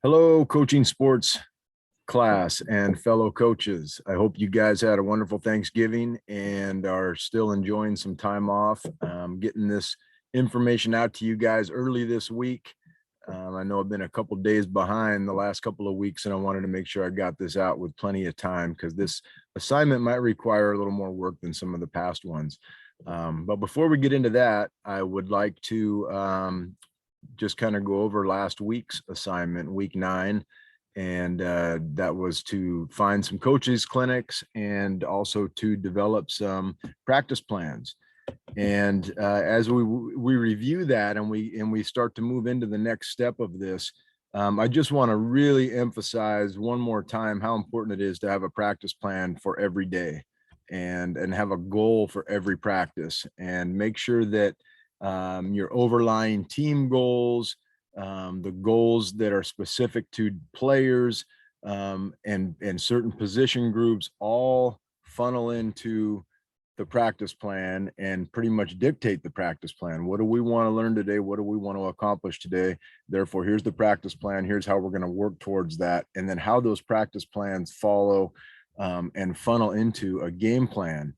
Hello, coaching sports class and fellow coaches. I hope you guys had a wonderful Thanksgiving and are still enjoying some time off. Getting this information out to you guys early this week. I know I've been a couple days behind the last couple of weeks, and I wanted to make sure I got this out with plenty of time because this assignment might require a little more work than some of the past ones. But before we get into that, I would like to just kind of go over last week's assignment, week 9. And that was to find some coaches clinics and also to develop some practice plans. And as we review that and we start to move into the next step of this, I just want to really emphasize one more time how important it is to have a practice plan for every day and have a goal for every practice, and make sure that your overlying team goals, the goals that are specific to players, and certain position groups all funnel into the practice plan and pretty much dictate the practice plan. What do we want to learn today? What do we want to accomplish today? Therefore, here's the practice plan. Here's how we're going to work towards that. And then how those practice plans follow and funnel into a game plan.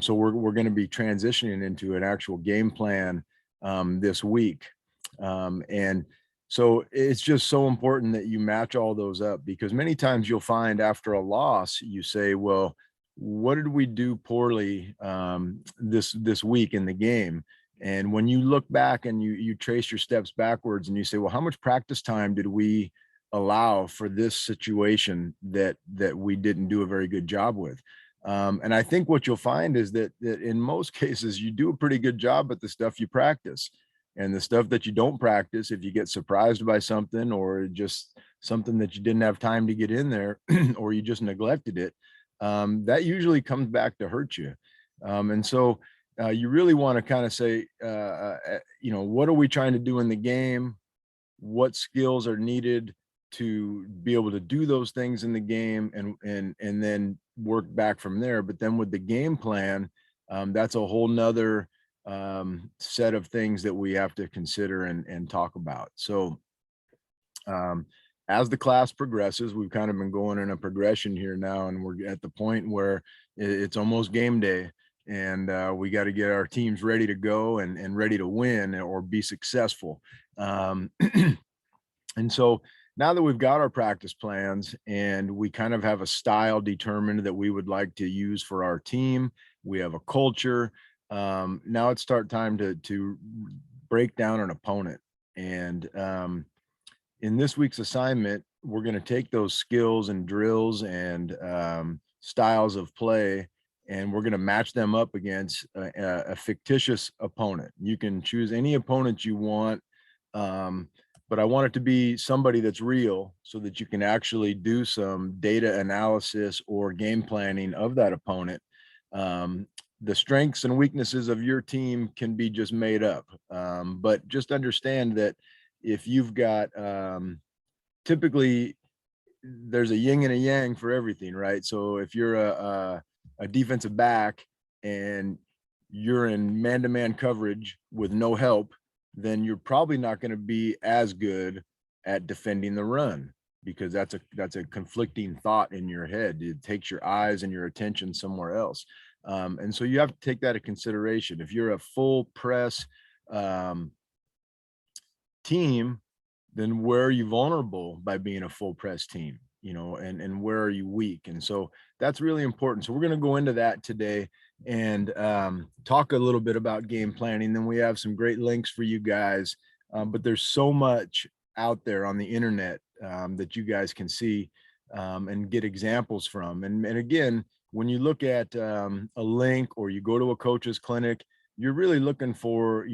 So we're going to be transitioning into an actual game plan this week. And so it's just so important that you match all those up, because many times you'll find after a loss, you say, well, what did we do poorly this week in the game? And when you look back and you trace your steps backwards and you say, well, how much practice time did we allow for this situation that we didn't do a very good job with? And I think what you'll find is that in most cases, you do a pretty good job at the stuff you practice. And the stuff that you don't practice, if you get surprised by something or just something that you didn't have time to get in there or you just neglected it, that usually comes back to hurt you. And so you really want to kind of say, what are we trying to do in the game? What skills are needed to be able to do those things in the game, and then work back from there. But then with the game plan, that's a whole nother set of things that we have to consider and talk about. So as the class progresses, we've kind of been going in a progression here now, and we're at the point where it's almost game day, and we got to get our teams ready to go and ready to win or be successful. And so now that we've got our practice plans and we kind of have a style determined that we would like to use for our team, we have a culture. Now it's start time to break down an opponent. And in this week's assignment, we're going to take those skills and drills and styles of play, and we're going to match them up against a fictitious opponent. You can choose any opponent you want, but I want it to be somebody that's real so that you can actually do some data analysis or game planning of that opponent. The strengths and weaknesses of your team can be just made up. But just understand that if you've got, typically there's a yin and a yang for everything, right? So if you're a defensive back and you're in man-to-man coverage with no help, then you're probably not going to be as good at defending the run, because that's a conflicting thought in your head. It takes your eyes and your attention somewhere else. And so you have to take that into consideration. If you're a full press team, then where are you vulnerable by being a full press team, and where are you weak? And so that's really important. So we're going to go into that today and talk a little bit about game planning. Then we have some great links for you guys, but there's so much out there on the internet that you guys can see and get examples from. And again, when you look at a link or you go to a coach's clinic, you're really looking for,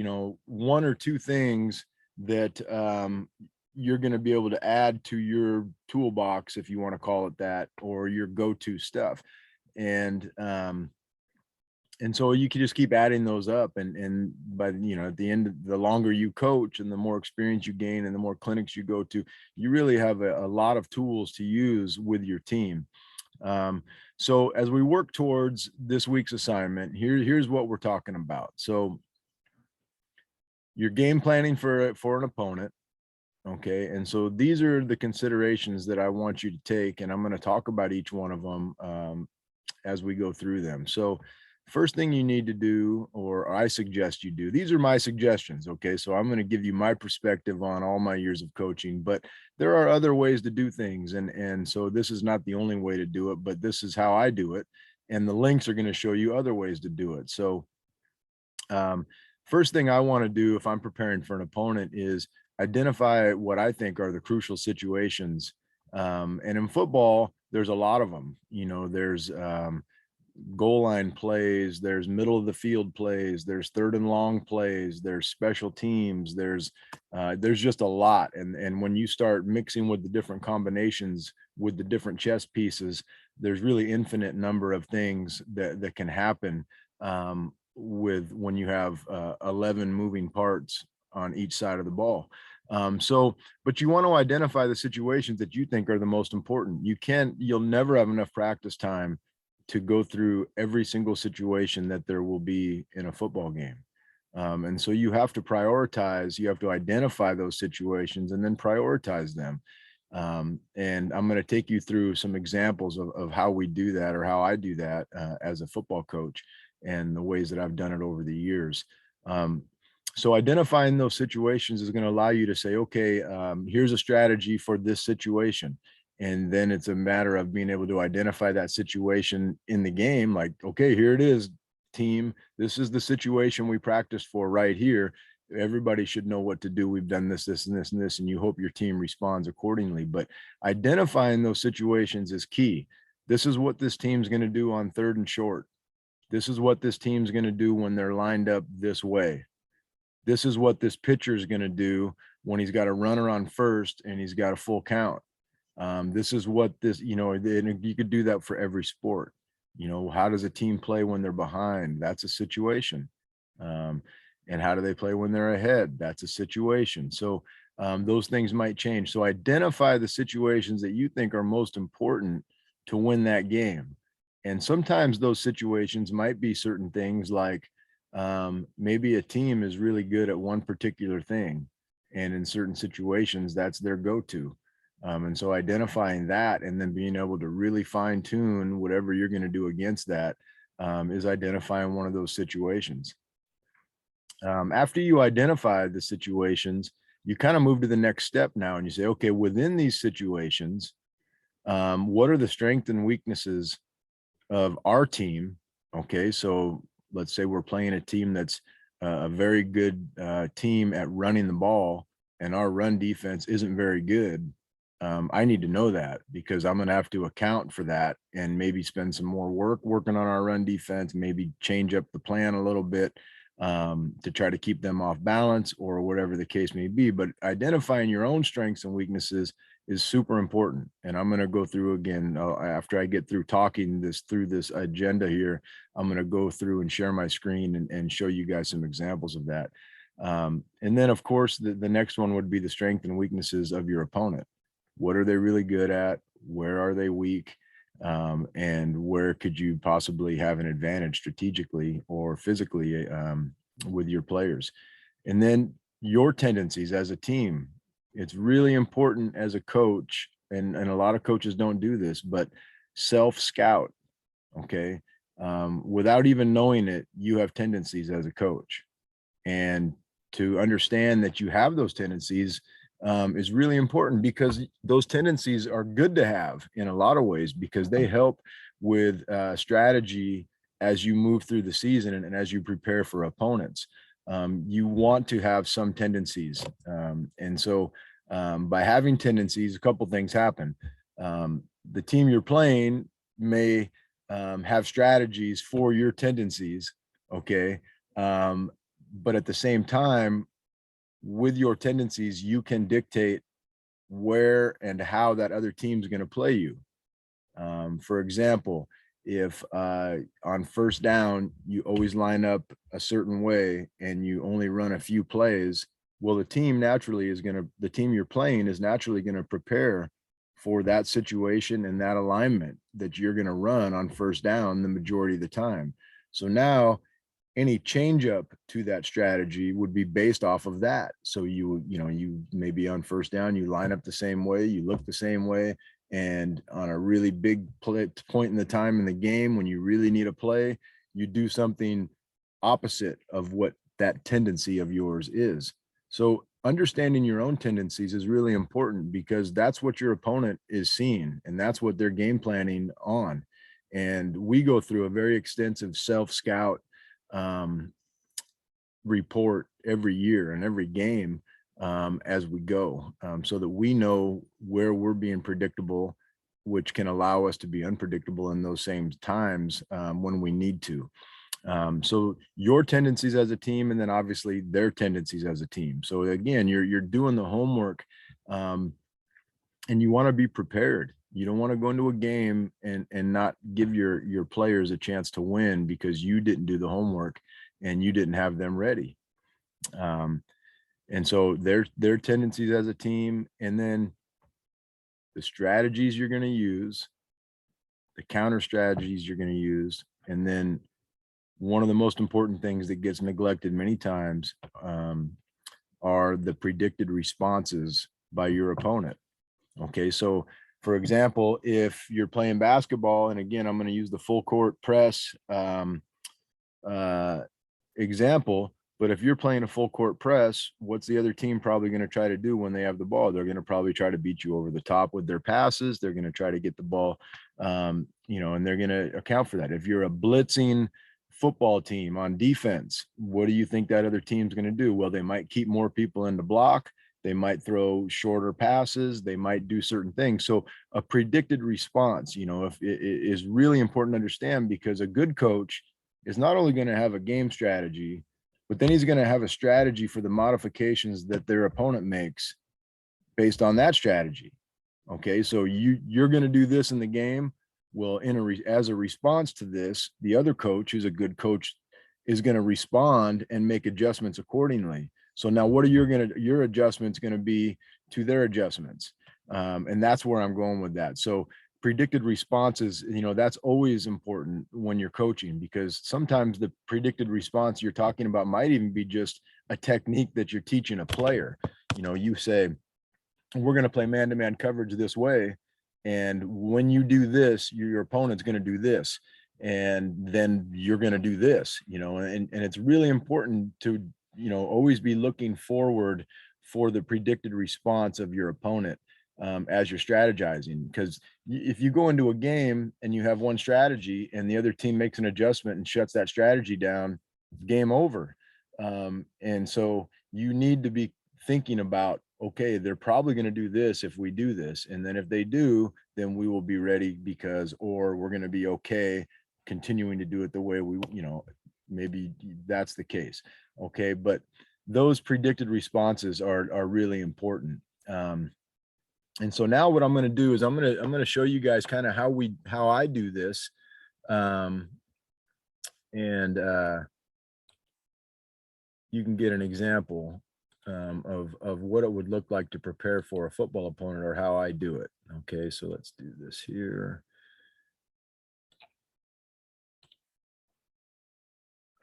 one or two things that you're going to be able to add to your toolbox, if you want to call it that, or your go-to stuff. And so you can just keep adding those up, and by at the end, the longer you coach and the more experience you gain and the more clinics you go to, you really have a lot of tools to use with your team. So as we work towards this week's assignment, here's what we're talking about. So you're game planning for an opponent. Okay. And so these are the considerations that I want you to take, and I'm going to talk about each one of them as we go through them. So, first thing you need to do, or I suggest you do, these are my suggestions. Okay. So, I'm going to give you my perspective on all my years of coaching, but there are other ways to do things. And so, this is not the only way to do it, but this is how I do it. And the links are going to show you other ways to do it. So, um, first thing I want to do if I'm preparing for an opponent is identify what I think are the crucial situations. And in football, there's a lot of them. You know, there's goal line plays, there's middle of the field plays, there's third and long plays, there's special teams, there's just a lot. And when you start mixing with the different combinations with the different chess pieces, there's really infinite number of things that can happen with when you have 11 moving parts on each side of the ball. But you want to identify the situations that you think are the most important. You'll never have enough practice time to go through every single situation that there will be in a football game. And so you have to prioritize, you have to identify those situations and then prioritize them. And I'm going to take you through some examples of how we do that, or how I do that as a football coach, and the ways that I've done it over the years. So identifying those situations is going to allow you to say, okay, here's a strategy for this situation. And then it's a matter of being able to identify that situation in the game. Like, okay, here it is, team. This is the situation we practiced for right here. Everybody should know what to do. We've done this, this, and this, and this, and you hope your team responds accordingly. But identifying those situations is key. This is what this team's going to do on third and short. This is what this team's going to do when they're lined up this way. This is what this pitcher is going to do when he's got a runner on first and he's got a full count. This is what this, you could do that for every sport. How does a team play when they're behind? That's a situation. And how do they play when they're ahead? That's a situation. So those things might change. So identify the situations that you think are most important to win that game. And sometimes those situations might be certain things like maybe a team is really good at one particular thing. And in certain situations, that's their go-to. And so identifying that and then being able to really fine tune whatever you're going to do against that is identifying one of those situations. After you identify the situations, you kind of move to the next step now and you say, okay, within these situations, what are the strengths and weaknesses of our team? Okay, so let's say we're playing a team that's a very good team at running the ball, and our run defense isn't very good. I need to know that because I'm going to have to account for that and maybe spend some more work working on our run defense, maybe change up the plan a little bit to try to keep them off balance or whatever the case may be. But identifying your own strengths and weaknesses is super important. And I'm going to go through again after I get through talking through this agenda here. I'm going to go through and share my screen and show you guys some examples of that. And then, of course, the next one would be the strengths and weaknesses of your opponent. What are they really good at? Where are they weak? And where could you possibly have an advantage strategically or physically with your players? And then your tendencies as a team. It's really important as a coach, and a lot of coaches don't do this, but self-scout, okay? Without even knowing it, you have tendencies as a coach. And to understand that you have those tendencies is really important, because those tendencies are good to have in a lot of ways, because they help with strategy as you move through the season and as you prepare for opponents. You want to have some tendencies. And so by having tendencies, a couple things happen. The team you're playing may have strategies for your tendencies, okay? But at the same time, with your tendencies, you can dictate where and how that other team's going to play you. For example, if on first down, you always line up a certain way and you only run a few plays, well, the team you're playing is naturally going to prepare for that situation and that alignment that you're going to run on first down the majority of the time. So now any change up to that strategy would be based off of that. So you maybe on first down, you line up the same way, you look the same way. And on a really big point in the time in the game, when you really need a play, you do something opposite of what that tendency of yours is. So understanding your own tendencies is really important, because that's what your opponent is seeing and that's what they're game planning on. And we go through a very extensive self-scout report every year and every game as we go, so that we know where we're being predictable, which can allow us to be unpredictable in those same times when we need to. So your tendencies as a team, and then obviously their tendencies as a team. So again, you're doing the homework, and you want to be prepared. You don't want to go into a game and not give your players a chance to win because you didn't do the homework and you didn't have them ready. And so their tendencies as a team, and then the strategies you're going to use, the counter strategies you're going to use, and then one of the most important things that gets neglected many times are the predicted responses by your opponent. Okay, so for example, if you're playing basketball, and again, I'm going to use the full court press example, but if you're playing a full court press, what's the other team probably going to try to do when they have the ball? They're going to probably try to beat you over the top with their passes. They're going to try to get the ball, and they're going to account for that. If you're a blitzing football team on defense, what do you think that other team's going to do? Well, they might keep more people in the block. They might throw shorter passes. They might do certain things. So a predicted response, if it is really important to understand, because a good coach is not only going to have a game strategy, but then he's going to have a strategy for the modifications that their opponent makes based on that strategy. Okay, so you're going to do this in the game. Well, as a response to this, the other coach, who's a good coach, is going to respond and make adjustments accordingly. So now what are your adjustments going to be to their adjustments? And that's where I'm going with that. So predicted responses, that's always important when you're coaching, because sometimes the predicted response you're talking about might even be just a technique that you're teaching a player. You say, we're going to play man-to-man coverage this way, and when you do this, your opponent's going to do this, and then you're going to do this, and it's really important to always be looking forward for the predicted response of your opponent as you're strategizing. Because if you go into a game and you have one strategy and the other team makes an adjustment and shuts that strategy down, game over. And so you need to be thinking about, okay, they're probably going to do this if we do this. And then if they do, then we will be ready or we're going to be okay continuing to do it the way we, maybe that's the case. Okay. But those predicted responses are really important. And so now what I'm going to do is I'm going to show you guys kind of how I do this. And you can get an example of what it would look like to prepare for a football opponent, or how I do it. Okay, so let's do this here.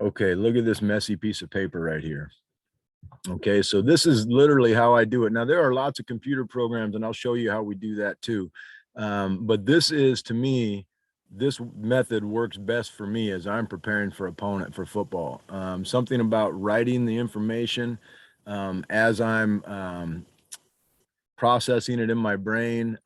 Okay, look at this messy piece of paper right here. Okay, so this is literally how I do it. Now, there are lots of computer programs, and I'll show you how we do that too. But this is, to me, this method works best for me as I'm preparing for opponent for football. Something about writing the information as I'm processing it in my brain.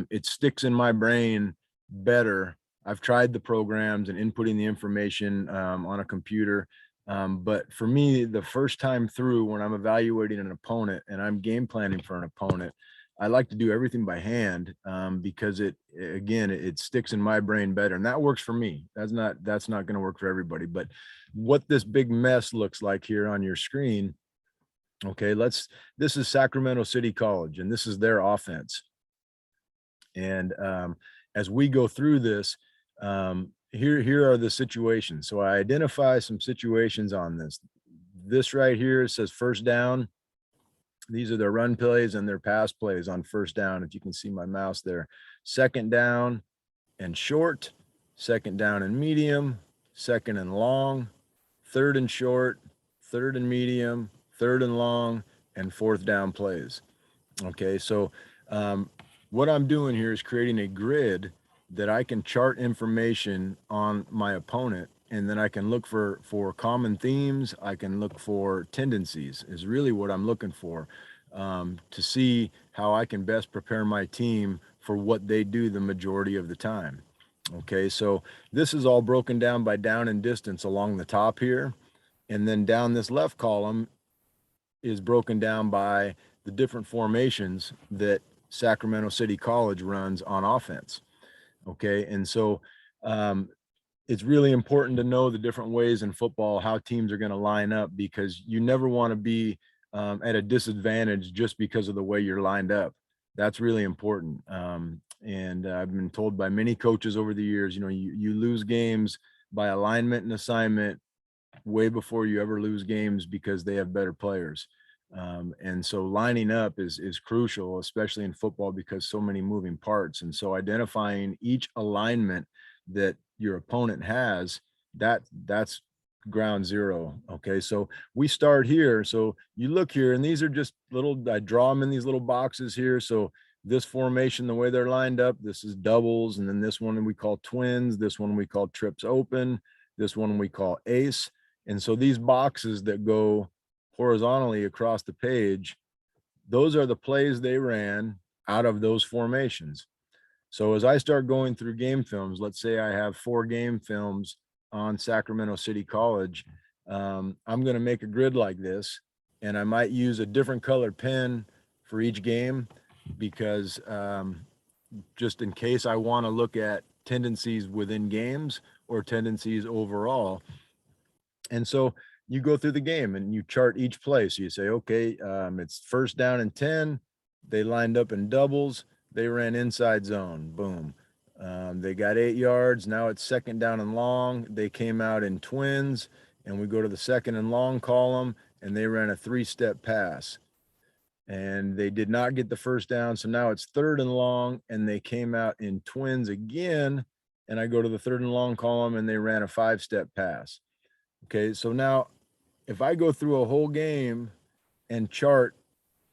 It sticks in my brain better. I've tried the programs and inputting the information on a computer. But for me, the first time through, when I'm evaluating an opponent and I'm game planning for an opponent, I like to do everything by hand because it sticks in my brain better, and that works for me. That's not going to work for everybody. But what this big mess looks like here on your screen. Okay, this is Sacramento City College, and this is their offense. And as we go through this, here are the situations. So I identify some situations on this. This right here says first down. These are their run plays and their pass plays on first down. If you can see my mouse there, second down and short, second down and medium, second and long, third and short, third and medium, third and long, and fourth down plays. Okay, so what I'm doing here is creating a grid that I can chart information on my opponent, and then I can look for common themes. I can look for tendencies is really what I'm looking for, to see how I can best prepare my team for what they do the majority of the time. Okay, so this is all broken down by down and distance along the top here. And then down this left column is broken down by the different formations that Sacramento City College runs on offense. Okay, and so it's really important to know the different ways in football how teams are going to line up, because you never want to be at a disadvantage just because of the way you're lined up. That's really important. And I've been told by many coaches over the years, you lose games by alignment and assignment way before you ever lose games because they have better players. And so lining up is crucial, especially in football, because so many moving parts. And so identifying each alignment that your opponent has, that's ground zero. Okay, so we start here. So you look here, and these are just I draw them in these little boxes here. So this formation, the way they're lined up, this is doubles, and then this one we call twins, this one we call trips open, this one we call ace. And so these boxes that go horizontally across the page, those are the plays they ran out of those formations. So as I start going through game films, let's say I have 4 game films on Sacramento City College, I'm going to make a grid like this, and I might use a different colored pen for each game, because just in case I want to look at tendencies within games or tendencies overall. And so you go through the game and you chart each play. So you say, okay, it's first down and 10. They lined up in doubles. They ran inside zone. Boom. They got 8 yards. Now it's second down and long. They came out in twins, and we go to the second and long column, and they ran a 3-step pass. And they did not get the first down. So now it's third and long, and they came out in twins again. And I go to the third and long column, and they ran a 5-step pass. Okay, so now if I go through a whole game and chart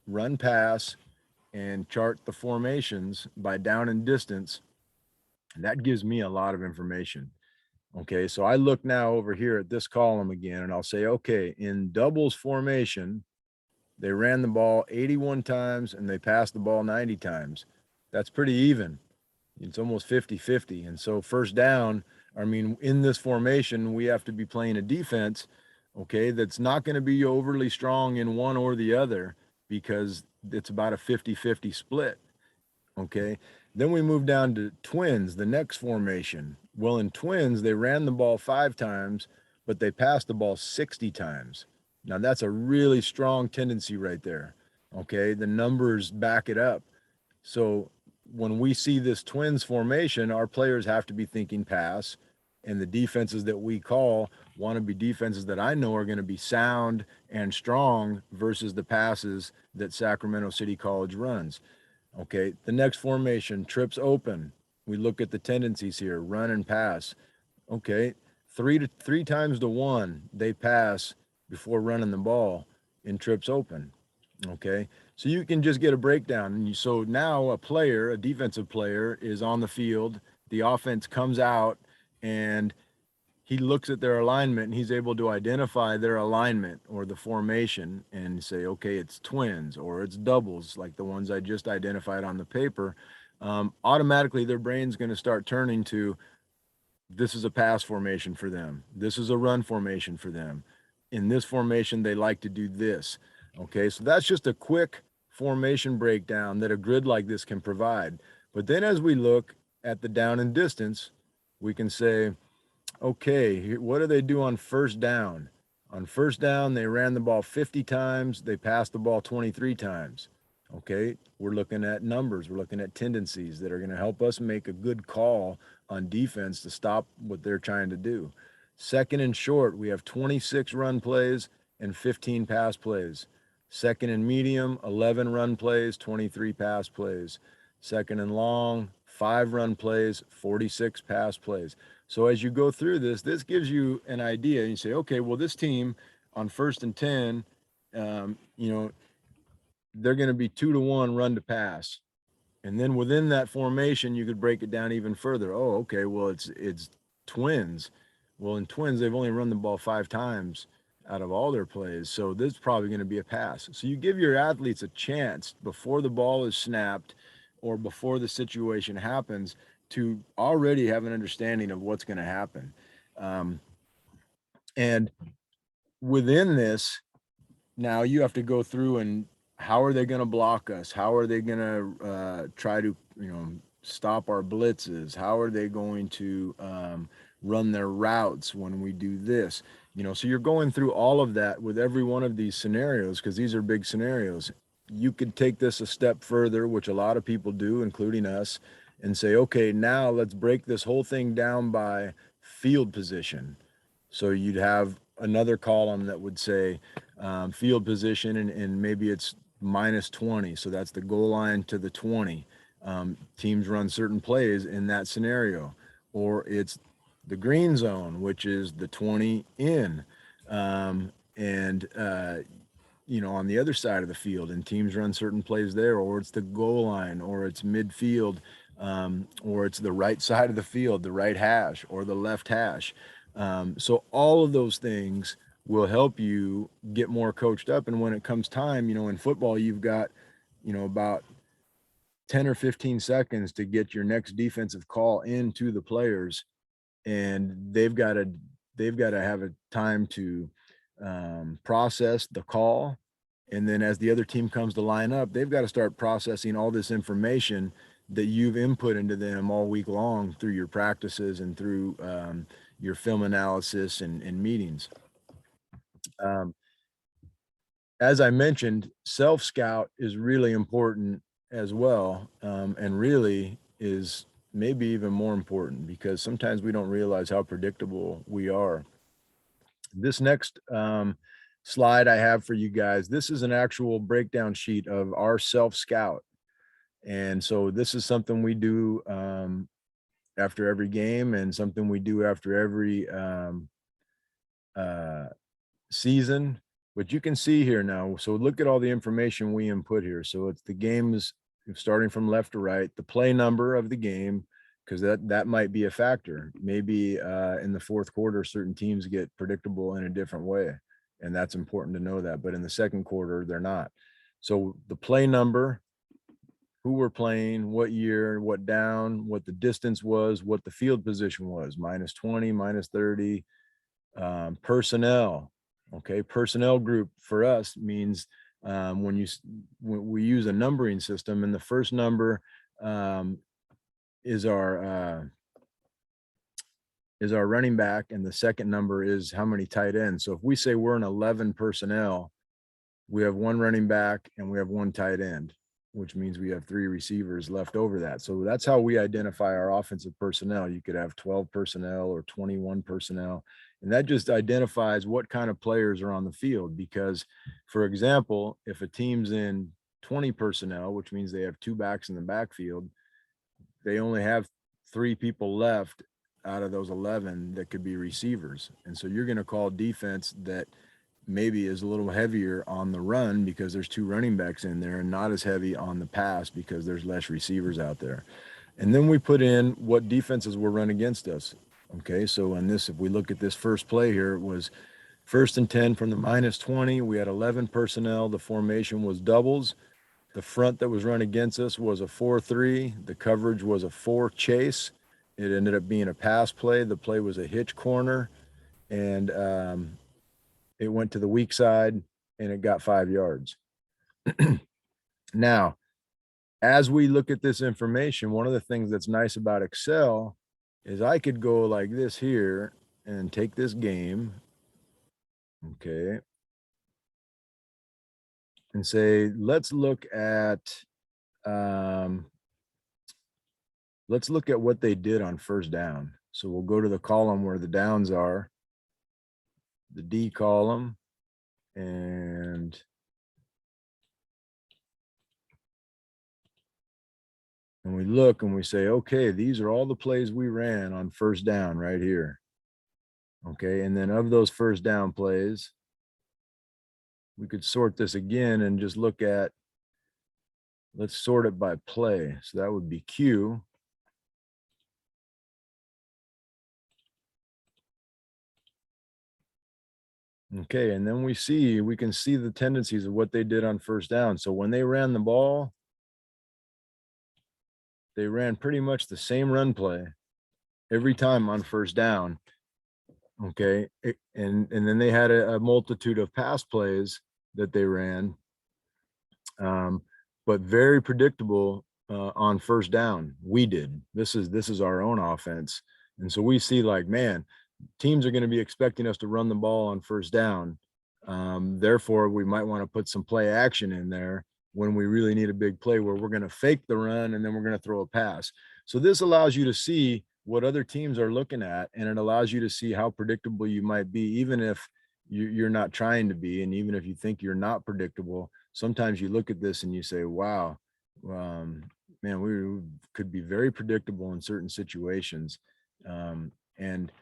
run pass and chart the formations by down and distance, that gives me a lot of information. Okay, so I look now over here at this column again, and I'll say, okay, in doubles formation, they ran the ball 81 times and they passed the ball 90 times. That's pretty even. It's almost 50-50. And so first down, I mean, in this formation, we have to be playing a defense, okay, that's not going to be overly strong in one or the other, because it's about a 50-50 split. Okay. Then we move down to twins, the next formation. Well, in twins, they ran the ball 5 times, but they passed the ball 60 times. Now that's a really strong tendency right there. Okay. The numbers back it up. So when we see this twins formation, our players have to be thinking pass, and the defenses that we call want to be defenses that I know are going to be sound and strong versus the passes that Sacramento City College runs. Okay, the next formation, trips open. We look at the tendencies here, run and pass. Okay, three times to 1, they pass before running the ball in trips open. Okay, so you can just get a breakdown. And so now a defensive player is on the field. The offense comes out and he looks at their alignment, and he's able to identify their alignment or the formation and say, okay, it's twins or it's doubles, like the ones I just identified on the paper. Automatically their brain's going to start turning to, this is a pass formation for them. This is a run formation for them. In this formation, they like to do this. Okay, so that's just a quick formation breakdown that a grid like this can provide. But then as we look at the down and distance, we can say, okay, what do they do on first down? On first down, they ran the ball 50 times. They passed the ball 23 times. Okay, we're looking at numbers. We're looking at tendencies that are going to help us make a good call on defense to stop what they're trying to do. Second and short, we have 26 run plays and 15 pass plays. Second and medium, 11 run plays, 23 pass plays. second and long, 5 run plays, 46 pass plays. So as you go through this, this gives you an idea. You say, okay, well, this team on 1st and 10, you know, they're going to be 2-to-1 run to pass. And then within that formation, you could break it down even further. Oh, okay, well, it's twins. Well, in twins, they've only run the ball 5 times out of all their plays. So this is probably going to be a pass. So you give your athletes a chance before the ball is snapped or before the situation happens to already have an understanding of what's going to happen. And within this, now you have to go through and how are they going to block us? How are they going to try to, stop our blitzes? How are they going to run their routes when we do this? So you're going through all of that with every one of these scenarios because these are big scenarios. You could take this a step further, which a lot of people do, including us, and say, okay, now let's break this whole thing down by field position. So you'd have another column that would say field position, and maybe it's -20. So that's the goal line to the 20. Teams run certain plays in that scenario. Or it's the green zone, which is the 20 in. And on the other side of the field, and teams run certain plays there, or it's the goal line, or it's midfield, or it's the right side of the field, the right hash or the left hash. So all of those things will help you get more coached up. And when it comes time, in football, you've got, about 10 or 15 seconds to get your next defensive call into the players, and they've got to have a time to process the call. And then as the other team comes to line up, they've got to start processing all this information that you've input into them all week long through your practices and through your film analysis and meetings. Um, as I mentioned, self-scout is really important as well, and really is maybe even more important because sometimes we don't realize how predictable we are. This next slide I have for you guys, this is an actual breakdown sheet of our self-scout. And so this is something we do after every game and something we do after every uh, season. But you can see here now, so look at all the information we input here. So it's the games starting from left to right, the play number of the game, because that might be a factor. Maybe in the fourth quarter, certain teams get predictable in a different way, and that's important to know that. But in the second quarter, they're not. So the play number, who we're playing, what year, what down, what the distance was, what the field position was, -20, -30, personnel. Okay, personnel group for us means when we use a numbering system, and the first number is our running back, and the second number is how many tight ends. So if we say we're an 11 personnel, we have 1 running back and we have 1 tight end, which means we have 3 receivers left over that. So that's how we identify our offensive personnel. You could have 12 personnel or 21 personnel, and that just identifies what kind of players are on the field. Because, for example, if a team's in 20 personnel, which means they have 2 backs in the backfield, they only have 3 people left out of those 11 that could be receivers. And so you're going to call defense that maybe is a little heavier on the run because there's 2 running backs in there, and not as heavy on the pass because there's less receivers out there. And then we put in what defenses were run against us. Okay, so in this, if we look at this first play here, it was 1st and 10 from the -20. We had 11 personnel. The formation was doubles. The front that was run against us was a 4-3. The coverage was a 4 chase. It ended up being a pass play. The play was a hitch corner, and it went to the weak side and it got 5 yards. Now, as we look at this information, one of the things that's nice about Excel is I could go like this here and take this game, okay, and say, let's look at what they did on first down. So we'll go to the column where the downs are, the D column, and and we look and we say, okay, these are all the plays we ran on first down right here. Okay. And then of those first down plays, we could sort this again and just look at, let's sort it by play. So that would be Q. Okay. And then we can see the tendencies of what they did on first down. So when they ran the ball, they ran pretty much the same run play every time on first down. Okay. And then they had a multitude of pass plays that they ran, but very predictable on first down. We did. This is our own offense. And so we see, like, man, teams are going to be expecting us to run the ball on first down. Therefore, we might want to put some play action in there when we really need a big play where we're going to fake the run and then we're going to throw a pass. So this allows you to see what other teams are looking at, and it allows you to see how predictable you might be, even if you're not trying to be, and even if you think you're not predictable. Sometimes you look at this and you say, wow, man, we could be very predictable in certain situations. And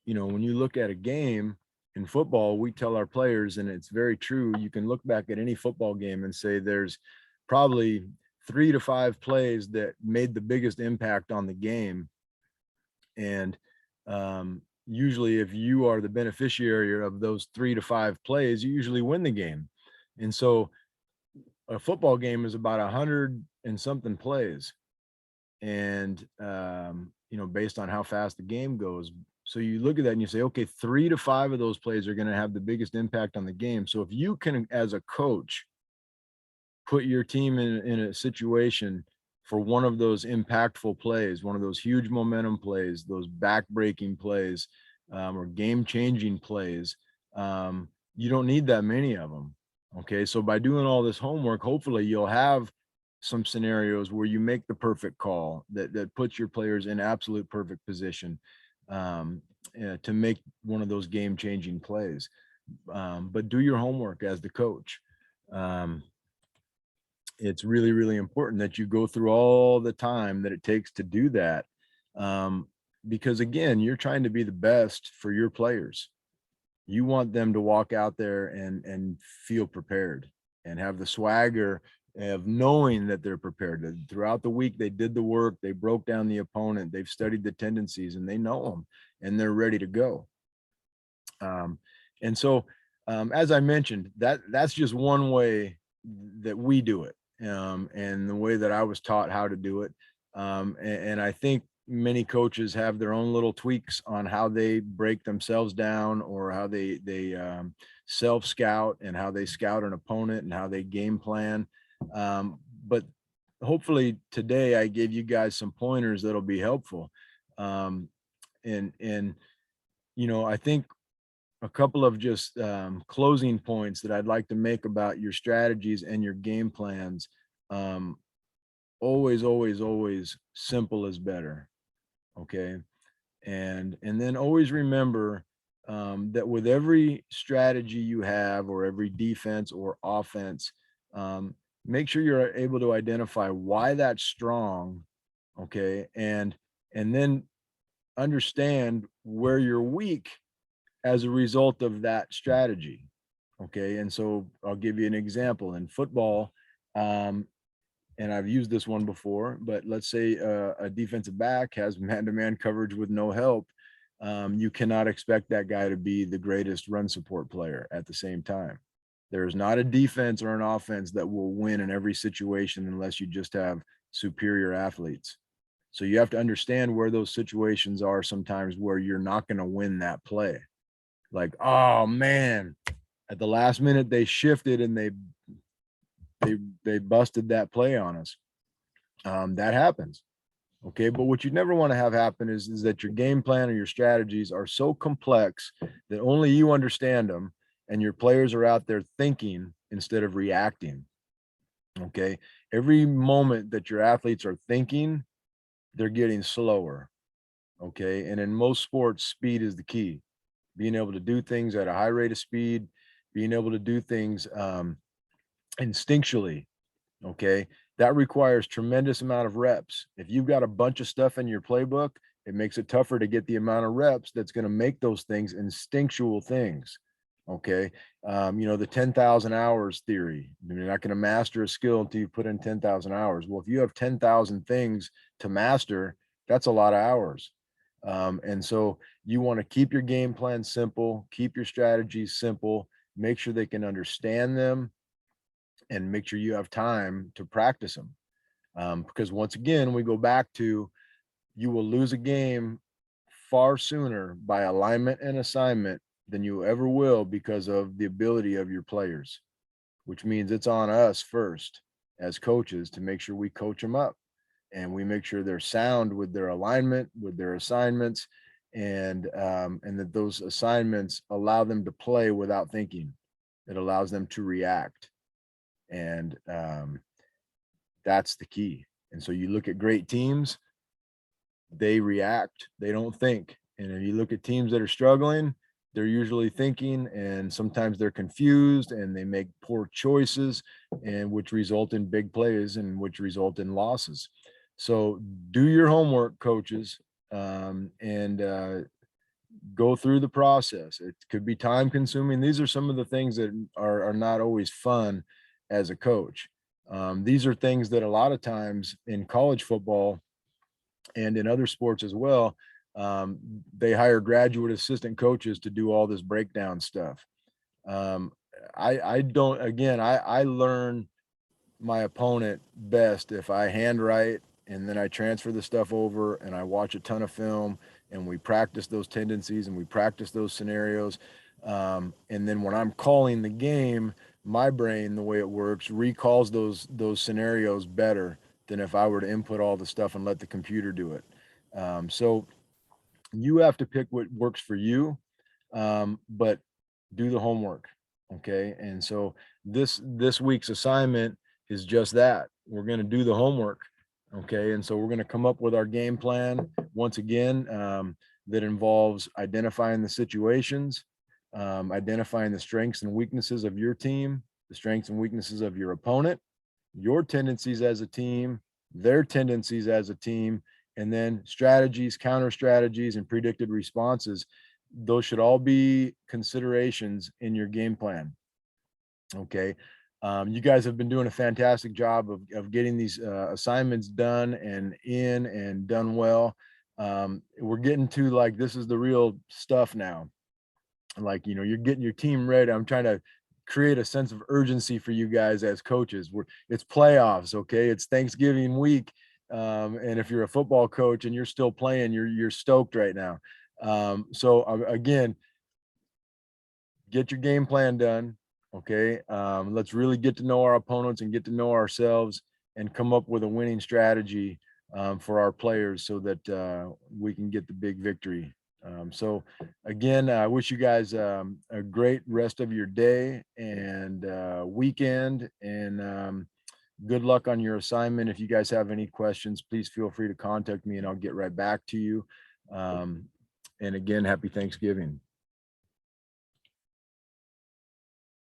when you look at a game in football, we tell our players, and it's very true, you can look back at any football game and say there's probably 3 to 5 plays that made the biggest impact on the game. And usually if you are the beneficiary of those 3 to 5 plays, you usually win the game. And so a football game is about 100 and something plays. And, based on how fast the game goes. So you look at that and you say, okay, 3 to 5 of those plays are going to have the biggest impact on the game. So if you can, as a coach, put your team in a situation for one of those impactful plays, one of those huge momentum plays, those back-breaking plays, or game-changing plays, you don't need that many of them. Okay, so by doing all this homework, hopefully you'll have some scenarios where you make the perfect call that puts your players in absolute perfect position to make one of those game-changing plays. But do your homework as the coach. It's really, really important that you go through all the time that it takes to do that. Because again, you're trying to be the best for your players. You want them to walk out there and feel prepared and have the swagger of knowing that they're prepared. That throughout the week, they did the work, they broke down the opponent, they've studied the tendencies, and they know them, and they're ready to go. And so, as I mentioned, that's just one way that we do it, and the way that I was taught how to do it. And I think many coaches have their own little tweaks on how they break themselves down, or how they self scout, and how they scout an opponent, and how they game plan. But hopefully today I gave you guys some pointers that'll be helpful. And I think a couple of just closing points that I'd like to make about your strategies and your game plans. Always, always, always simple is better. Okay. And then always remember that with every strategy you have, or every defense or offense, make sure you're able to identify why that's strong. Okay. And then understand where you're weak as a result of that strategy. Okay. And so I'll give you an example in football. And I've used this one before, but let's say a defensive back has man-to-man coverage with no help. You cannot expect that guy to be the greatest run support player at the same time. There's not a defense or an offense that will win in every situation unless you just have superior athletes. So you have to understand where those situations are sometimes where you're not going to win that play. Like, oh man, at the last minute they shifted and they busted that play on us. That happens. Okay. But what you never want to have happen is that your game plan or your strategies are so complex that only you understand them, and your players are out there thinking instead of reacting. Okay. Every moment that your athletes are thinking, they're getting slower. Okay. And in most sports, speed is the key. Being able to do things at a high rate of speed, being able to do things instinctually. Okay. That requires tremendous amount of reps. If you've got a bunch of stuff in your playbook, it makes it tougher to get the amount of reps that's going to make those things instinctual things. Okay. The 10,000 hours theory. You're not going to master a skill until you put in 10,000 hours. Well, if you have 10,000 things to master, that's a lot of hours. And so you want to keep your game plan simple, keep your strategies simple, make sure they can understand them, and make sure you have time to practice them. Because once again, we go back to, you will lose a game far sooner by alignment and assignment than you ever will because of the ability of your players, which means it's on us first as coaches to make sure we coach them up and we make sure they're sound with their alignment, with their assignments, and that those assignments allow them to play without thinking. It allows them to react, and that's the key. And so you look at great teams, they react, they don't think. And if you look at teams that are struggling, they're usually thinking, and sometimes they're confused and they make poor choices, and which result in big plays and which result in losses. So do your homework, coaches, and go through the process. It could be time consuming. These are some of the things that are not always fun as a coach. These are things that a lot of times in college football and in other sports as well, they hire graduate assistant coaches to do all this breakdown stuff. Um, I don't, again, I learn my opponent best if I handwrite and then I transfer the stuff over and I watch a ton of film and we practice those tendencies and we practice those scenarios. And then when I'm calling the game, my brain, the way it works, recalls those scenarios better than if I were to input all the stuff and let the computer do it. So you have to pick what works for you, but do the homework. Okay. And so this week's assignment is just that. We're going to do the homework. Okay. And so we're going to come up with our game plan once again, that involves identifying the situations, identifying the strengths and weaknesses of your team, the strengths and weaknesses of your opponent, your tendencies as a team, their tendencies as a team, and then strategies, counter strategies, and predicted responses. Those should all be considerations in your game plan. Okay. You guys have been doing a fantastic job of getting these assignments done and done well. We're getting to, like, this is the real stuff now. Like, you're getting your team ready. I'm trying to create a sense of urgency for you guys as coaches. It's playoffs. Okay. It's Thanksgiving week. And if you're a football coach and you're still playing, you're stoked right now. Again, get your game plan done. Okay. Let's really get to know our opponents and get to know ourselves and come up with a winning strategy for our players so that we can get the big victory. So again, I wish you guys a great rest of your day and weekend, and good luck on your assignment. If you guys have any questions, please feel free to contact me and I'll get right back to you. And again, happy Thanksgiving.